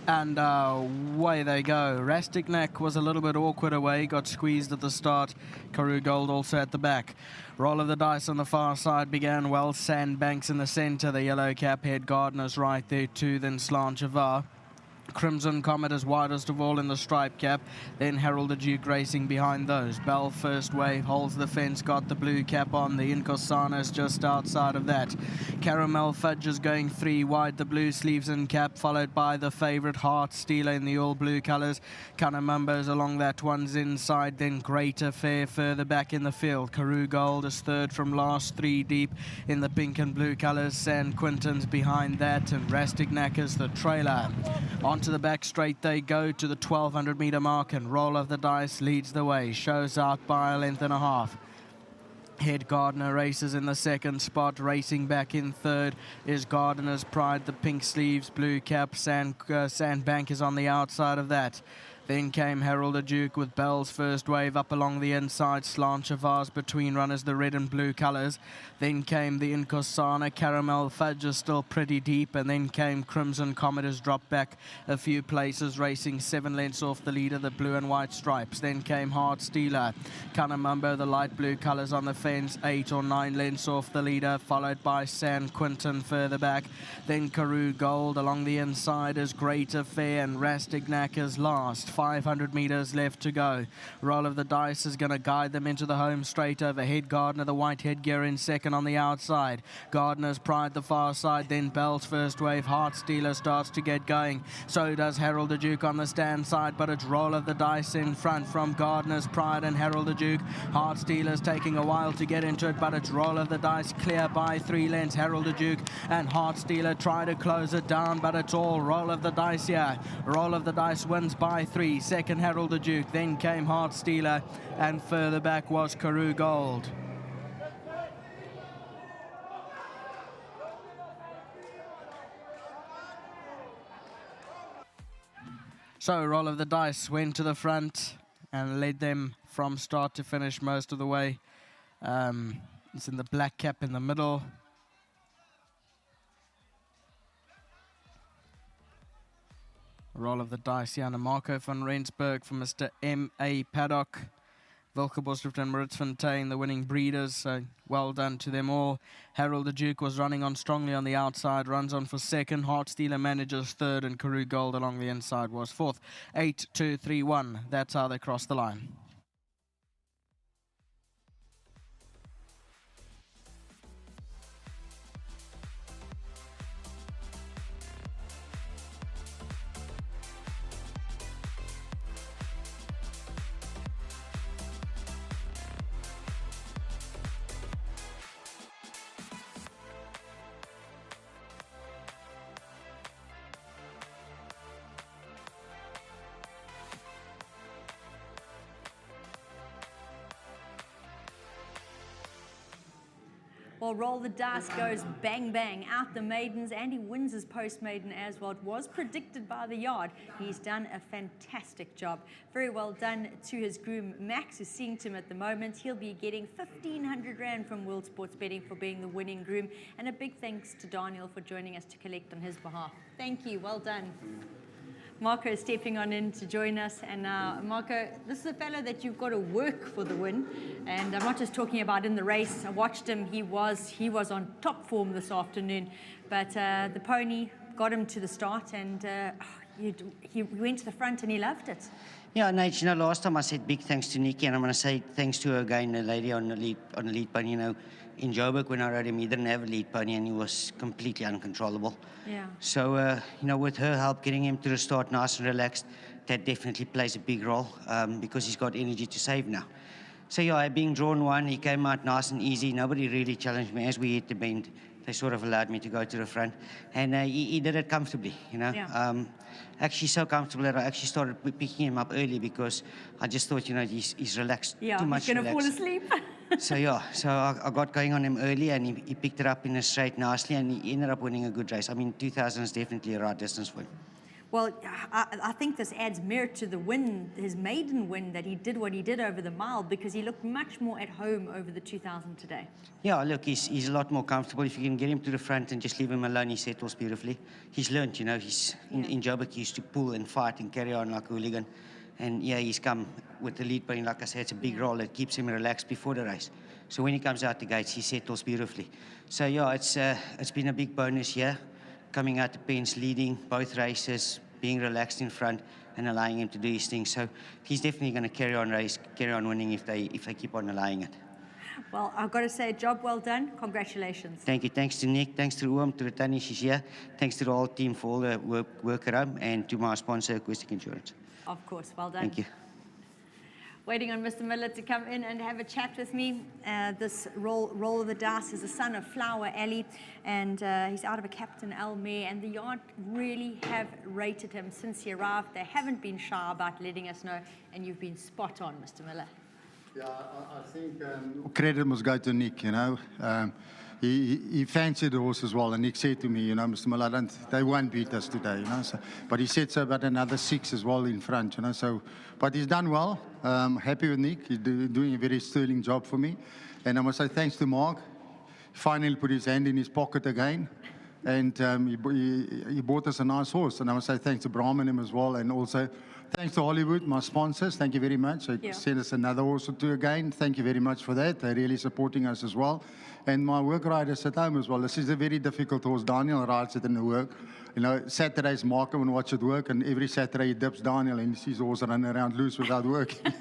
And away they go. Rastignac was a little bit awkward away, got squeezed at the start. Karoo Gold also at the back. Roll of the dice on the far side began well. Sandbanks in the centre, the yellow cap head Gardeners right there too, then Slant Javar. Crimson Comet is widest of all in the stripe cap, then Harold the Duke racing behind those. Bell first wave holds the fence, got the blue cap on. The Incossanos just outside of that. Caramel Fudge is going 3 wide, the blue sleeves and cap, followed by the favourite Heart Stealer in the all blue colours. Cunamumbo's along that one's inside, then Great Affair further back in the field. Karoo Gold is third from last, 3 deep in the pink and blue colours. San Quintin's behind that, and Rastignac is the trailer. Onto the back straight they go to the 1200 metre mark, and Roll of the Dice leads the way, shows out by a length and a half. Head Gardener races in the second spot. Racing back in third is Gardener's Pride, the pink sleeves, blue cap. Sandbank is on the outside of that. Then came Harold the Duke with Bell's first wave up along the inside. Slant Javar's between runners, the red and blue colours. Then came the Incossana. Caramel Fudge is still pretty deep. And then came Crimson Comet, has dropped back a few places, racing 7 lengths off the leader, the blue and white stripes. Then came Heart Stealer. Cunamumbo, the light blue colours on the fence, 8 or 9 lengths off the leader, followed by San Quintin further back. Then Karoo Gold along the inside is Great Affair, and Rastignac is last. 500 metres left to go. Roll of the Dice is going to guide them into the home straight over. Head Gardener, the white headgear in second on the outside. Gardener's Pride the far side, then Bell's first wave. Heart Stealer starts to get going. So does Harold the Duke on the stand side, but it's Roll of the Dice in front from Gardener's Pride and Harold the Duke. Heart Stealer's taking a while to get into it, but it's Roll of the Dice clear by 3 lengths. Harold the Duke and Heart Stealer try to close it down, but it's all Roll of the Dice here. Roll of the Dice wins by 3. Second Harold the Duke, then came Heart Stealer, and further back was Karoo Gold. So Roll of the Dice went to the front and led them from start to finish most of the way. It's in the black cap in the middle. Roll of the Dice, Jan Marco van Rensburg from Mr. M.A. Paddock. Wilke Boshoff and Maritz Fontaine, the winning breeders, so well done to them all. Harold the Duke was running on strongly on the outside, runs on for second. Heart Stealer manages third, and Karoo Gold along the inside was fourth. 8, 2, 3, 1. That's how they crossed the line. Well, Roll the Dice goes bang, bang out the maidens, and he wins his post-maiden as well. It was predicted by the yard. He's done a fantastic job. Very well done to his groom, Max, who's seeing to him at the moment. He'll be getting 1,500 Rand from World Sports Betting for being the winning groom. And a big thanks to Daniel for joining us to collect on his behalf. Thank you. Well done. Marco is stepping on in to join us, and Marco, this is a fellow that you've got to work for the win, and I'm not just talking about in the race. I watched him; he was on top form this afternoon, but the pony got him to the start, and he went to the front and he loved it. Yeah, Nate, you know, last time I said big thanks to Nikki, and I'm going to say thanks to her again, the lady on the lead pony. You know, in Joburg when I rode him, he didn't have a lead pony and he was completely uncontrollable. Yeah. So, you know, with her help, getting him to the start nice and relaxed, that definitely plays a big role because he's got energy to save now. So, yeah, being drawn one, he came out nice and easy. Nobody really challenged me. As we hit the bend, they sort of allowed me to go to the front. And he did it comfortably, you know. Yeah. Actually so comfortable that I actually started picking him up early because I just thought, you know, he's relaxed, too much he's going to fall relaxed. asleep. So, yeah, I got going on him early and he picked it up in a straight nicely and he ended up winning a good race. I mean, 2,000 is definitely a right distance for him. Well, I think this adds merit to the win, his maiden win, that he did what he did over the mile, because he looked much more at home over the 2000 today. Yeah, look, he's a lot more comfortable. If you can get him to the front and just leave him alone, he settles beautifully. He's learned, you know, in Joburg he used to pull and fight and carry on like a hooligan. And yeah, he's come with the lead playing. Like I said, it's a big role that keeps him relaxed before the race. So when he comes out the gates, he settles beautifully. So yeah, it's been a big bonus here, coming out the pens, leading both races, being relaxed in front and allowing him to do his thing. So he's definitely going to carry on winning if they keep on allowing it. Well, I've got to say, job well done. Congratulations. Thank you. Thanks to Nick. Thanks to Oom, to Ratani, she's here. Thanks to the whole team for all the work at home, and to my sponsor, Acoustic Insurance. Of course, well done. Thank you. Waiting on Mr. Miller to come in and have a chat with me. This roll of the dice is a son of Flower Alley, and he's out of a Captain Al mare, and the yard really have rated him since he arrived. They haven't been shy about letting us know, and you've been spot on, Mr. Miller. Yeah, I think credit must go to Nick, you know. He fancied the horse as well, and Nick said to me, you know, Mr. Miller, they won't beat us today, you know. So, but he said so about another 6 as well in front, you know. So, but he's done well. Happy with Nick. He's doing a very sterling job for me. And I must say thanks to Mark. He finally put his hand in his pocket again. And he bought us a nice horse. And I must say thanks to Brahmanim as well. And also thanks to Hollywood, my sponsors. Thank you very much. They sent us another horse or two again. Thank you very much for that. They're really supporting us as well. And my work riders at home as well. This is a very difficult horse. Daniel rides it in the work. You know, Saturdays Mark him and watch it work, and every Saturday he dips Daniel and he sees the horse running around loose without working.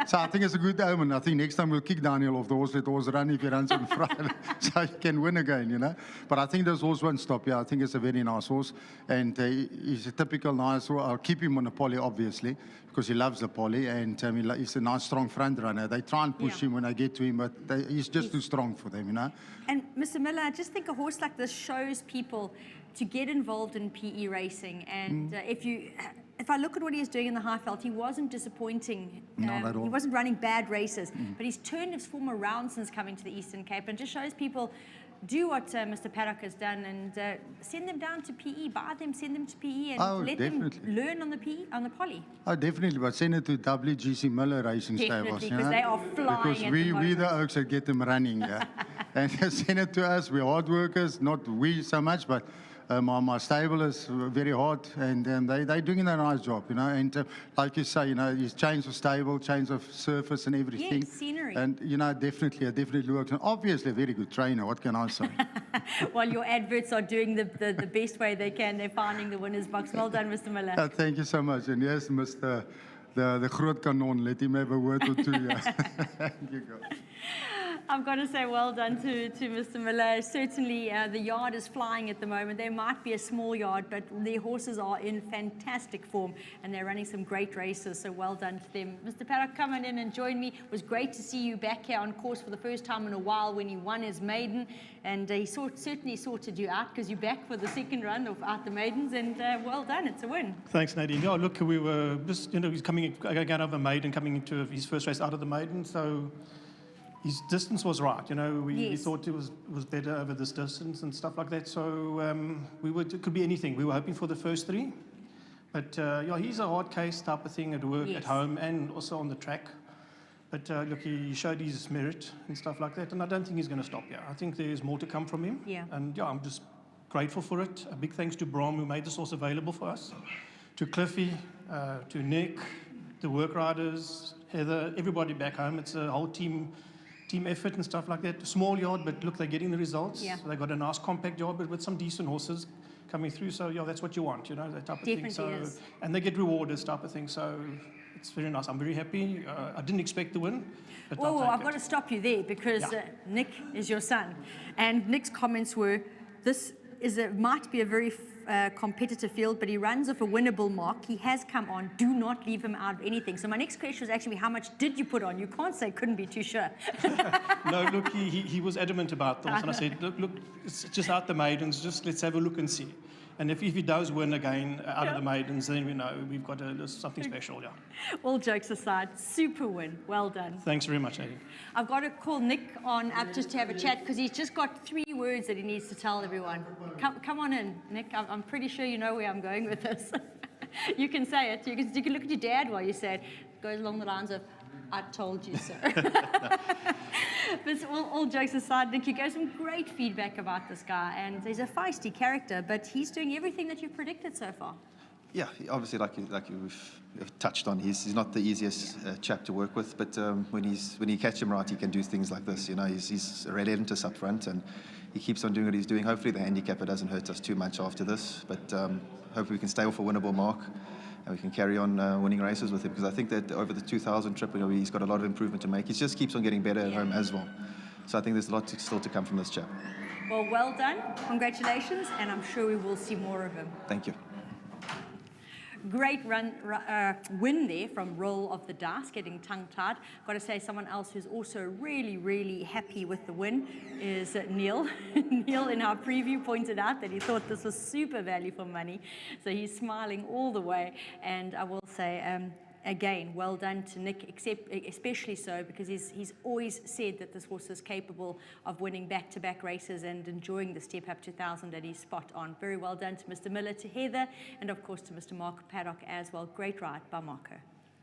So I think it's a good omen. I think next time we'll kick Daniel off the horse, let the horse run if he runs in front, so he can win again, you know. But I think this horse won't stop. Yeah, I think it's a very nice horse, and he's a typical nice horse. I'll keep him on the poly, obviously, because he loves the poly, and he's a nice, strong front runner. They try and push him when I get to him, but he's just too strong for them, you know. And Mr. Miller, I just think a horse like this shows people to get involved in PE racing. And if I look at what he is doing in the Highveld, he wasn't disappointing. Not at all. He wasn't running bad races, but he's turned his form around since coming to the Eastern Cape, and just shows people, do what Mr. Paddock has done, and send them down to PE, buy them, send them to PE, and let them learn on the PE, on the poly. Oh, definitely, but send it to WGC Miller Racing Stables. Definitely, because they are flying because at we the the Oaks that get them running, yeah. And send it to us. We're hard workers, not we so much, but my stable is very hard, and they're doing a nice job, you know. And like you say, you know, he's changed of stable, change of surface and everything. Yes, scenery. And, you know, definitely works. And obviously a very good trainer, what can I say? Well, your adverts are doing the best way they can. They're finding the winner's box. Well done, Mr. Miller. Thank you so much. And yes, Mr. The Groot Kanon, let him have a word or two. Yeah. Thank you, guys. I've got to say well done to Mr. Miller. Certainly the yard is flying at the moment. There might be a small yard, but their horses are in fantastic form, and they're running some great races, so well done to them. Mr. Paddock, come on in and join me. It was great to see you back here on course for the first time in a while when he won his maiden, and he certainly sorted you out, because you're back for the second run of Out the Maidens, and well done, it's a win. Thanks, Nadine. Yeah, look, we were just, you know, he's coming out of a maiden, coming into his first race out of the maiden, so his distance was right, you know. We thought it was better over this distance and stuff like that. So it could be anything. We were hoping for the first 3, but yeah, he's a hard case type of thing at work, at home, and also on the track. But look, he showed his merit and stuff like that, and I don't think he's going to stop here. I think there's more to come from him. Yeah. And yeah, I'm just grateful for it. A big thanks to Bram, who made this horse available for us, to Cliffy, to Nick, the work riders, Heather, everybody back home. It's a whole team effort and stuff like that. Small yard, but look, they're getting the results. Yeah. So they got a nice compact yard, but with some decent horses coming through. So yeah, that's what you want, you know, that type of thing. So, is. and they get rewarded, type of thing. So it's very nice. I'm very happy. I didn't expect the win. But Well, I've got to stop you there, because Nick is your son, and Nick's comments were, this might be a very competitive field, but he runs off a winnable mark. He has come on. Do not leave him out of anything. So my next question was actually, how much did you put on? You can't say couldn't be too sure. No, look, he was adamant about this, and I said, look, it's just out the maidens. Just let's have a look and see. And if he does win again out of the maidens, then we know we've got something special, yeah. All jokes aside, super win. Well done. Thanks very much, Eddie. I've got to call Nick on up just to have a chat, because he's just got 3 words that he needs to tell everyone. Come on in, Nick. I'm pretty sure you know where I'm going with this. You can say it. You can look at your dad while you say it. It goes along the lines of, I told you so. But all jokes aside, Nick, you gave some great feedback about this guy, and he's a feisty character, but he's doing everything that you've predicted so far. Yeah, obviously, like we've touched on, he's not the easiest chap to work with, but when you catch him right, he can do things like this. You know, he's relentless up front, and he keeps on doing what he's doing. Hopefully, the handicapper doesn't hurt us too much after this, but hopefully we can stay off a winnable mark, and we can carry on winning races with him, because I think that over the 2000 trip, you know, he's got a lot of improvement to make. He just keeps on getting better at home as well. So I think there's a lot still to come from this chap. Well done. Congratulations, and I'm sure we will see more of him. Thank you. Great win there from Roll of the Dice, getting tongue-tied. Got to say, someone else who's also really, really happy with the win is Neil. Neil, in our preview, pointed out that he thought this was super value for money. So he's smiling all the way. And I will say, again, well done to Nick, especially so because he's always said that this horse is capable of winning back-to-back races and enjoying the Step Up 2000 that he's spot on. Very well done to Mr. Miller, to Heather, and of course to Mr. Mark Paddock as well. Great ride by Marco.